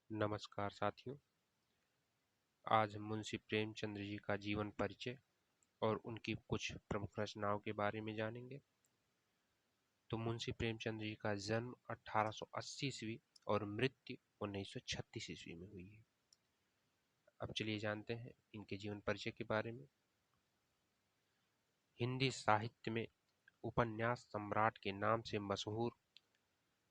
नमस्कार साथियों। आज हम मुंशी प्रेमचंद जी का जीवन परिचय और उनकी कुछ प्रमुख रचनाओं के बारे में जानेंगे। तो मुंशी प्रेमचंद जी का जन्म 1880 ईस्वी और मृत्यु 1936 ईस्वी में हुई है। अब चलिए जानते हैं इनके जीवन परिचय के बारे में। हिंदी साहित्य में उपन्यास सम्राट के नाम से मशहूर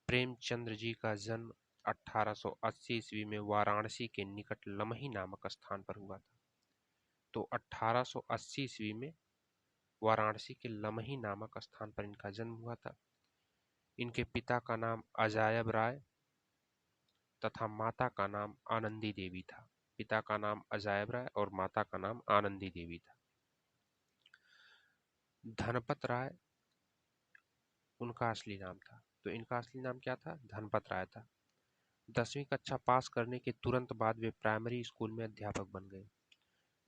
प्रेमचंद जी का जन्म 1880 ईस्वी में वाराणसी के निकट लमही नामक स्थान पर हुआ था। तो 1880 ईस्वी में वाराणसी के लमही नामक स्थान पर इनका जन्म हुआ था। इनके पिता का नाम अजायब राय तथा माता का नाम आनंदी देवी था। पिता का नाम अजायब राय और माता का नाम आनंदी देवी था। धनपत राय उनका असली नाम था। तो इनका असली नाम क्या था? धनपत राय था। 10वीं कक्षा पास करने के तुरंत बाद वे प्राइमरी स्कूल में अध्यापक बन गए।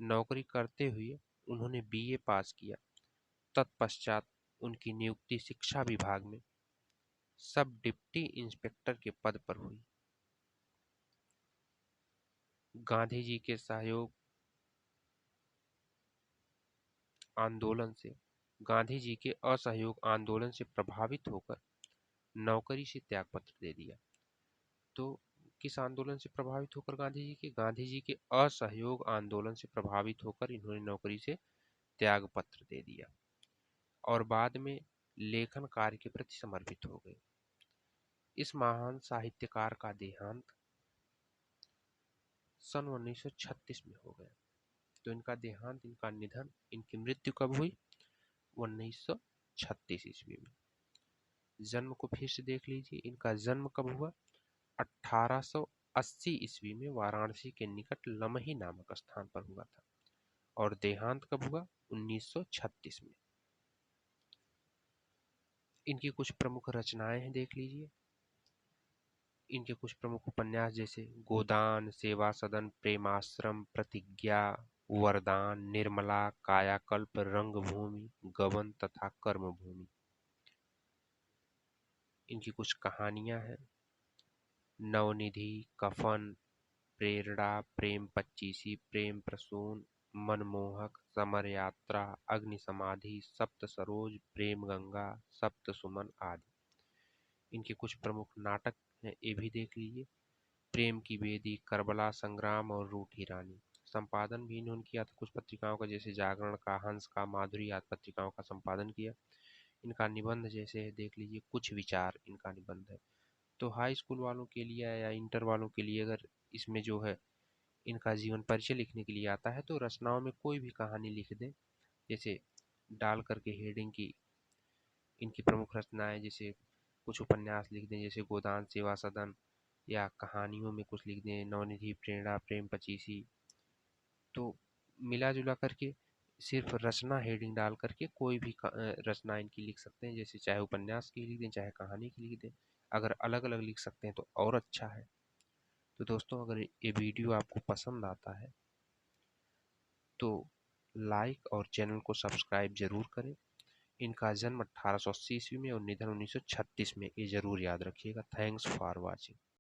नौकरी करते हुए उन्होंने बीए पास किया। तत्पश्चात उनकी नियुक्ति शिक्षा विभाग में सब डिप्टी इंस्पेक्टर के पद पर हुई। गांधी जी के सहयोग आंदोलन से गांधी जी के असहयोग आंदोलन से प्रभावित होकर नौकरी से त्यागपत्र दे दिया। तो किस आंदोलन से प्रभावित होकर? गांधी जी के असहयोग आंदोलन से प्रभावित होकर इन्होंने नौकरी से त्यागपत्र दे दिया और बाद में लेखन कार्य के प्रति समर्पित हो गए। इस महान साहित्यकार का देहांत सन 1936 में हो गया। तो इनका देहांत, इनका निधन, इनकी मृत्यु कब हुई? 1936 ईस्वी में। जन्म को फिर से देख लीजिए। इनका जन्म कब हुआ? 1880 ईस्वी में वाराणसी के निकट लमही नामक स्थान पर हुआ था और देहांत कब हुआ? 1936 में। इनकी कुछ प्रमुख रचनाएं हैं, देख लीजिए। इनके कुछ प्रमुख उपन्यास जैसे गोदान, सेवा सदन, प्रेमाश्रम, प्रतिज्ञा, वरदान, निर्मला, कायाकल्प, रंगभूमि, गबन तथा कर्मभूमि। इनकी कुछ कहानियां हैं। नवनिधि, कफन, प्रेरणा, प्रेम पच्चीसी, प्रेम प्रसून, मनमोहक, समर यात्रा, अग्नि समाधि, सप्त सरोज, प्रेम गंगा, सप्त सुमन आदि। इनके कुछ प्रमुख नाटक हैं, ये भी देख लीजिए। प्रेम की बेदी, करबला संग्राम और रूठी रानी। संपादन भी इन्होंने किया था कुछ पत्रिकाओं का, जैसे जागरण का, हंस का, माधुरी आदि पत्रिकाओं का संपादन किया। इनका निबंध जैसे है, देख लीजिए, कुछ विचार इनका निबंध है। तो हाई स्कूल वालों के लिए या इंटर वालों के लिए अगर इसमें जो है इनका जीवन परिचय लिखने के लिए आता है तो रचनाओं में कोई भी कहानी लिख दें, जैसे डाल करके हेडिंग की इनकी प्रमुख रचनाएं, जैसे कुछ उपन्यास लिख दें जैसे गोदान, सेवा सदन, या कहानियों में कुछ लिख दें नवनिधि, प्रेरणा, प्रेम पचीसी। तो मिला जुला करके सिर्फ रचना हेडिंग डाल करके कोई भी रचना इनकी लिख सकते हैं, जैसे चाहे उपन्यास की लिख दें चाहे कहानी की लिख दें। अगर अलग अलग लिख सकते हैं तो और अच्छा है। तो दोस्तों, अगर ये वीडियो आपको पसंद आता है तो लाइक और चैनल को सब्सक्राइब जरूर करें। इनका जन्म 1880 ईस्वी में और निधन 1936 में, ये जरूर याद रखिएगा। Thanks for watching.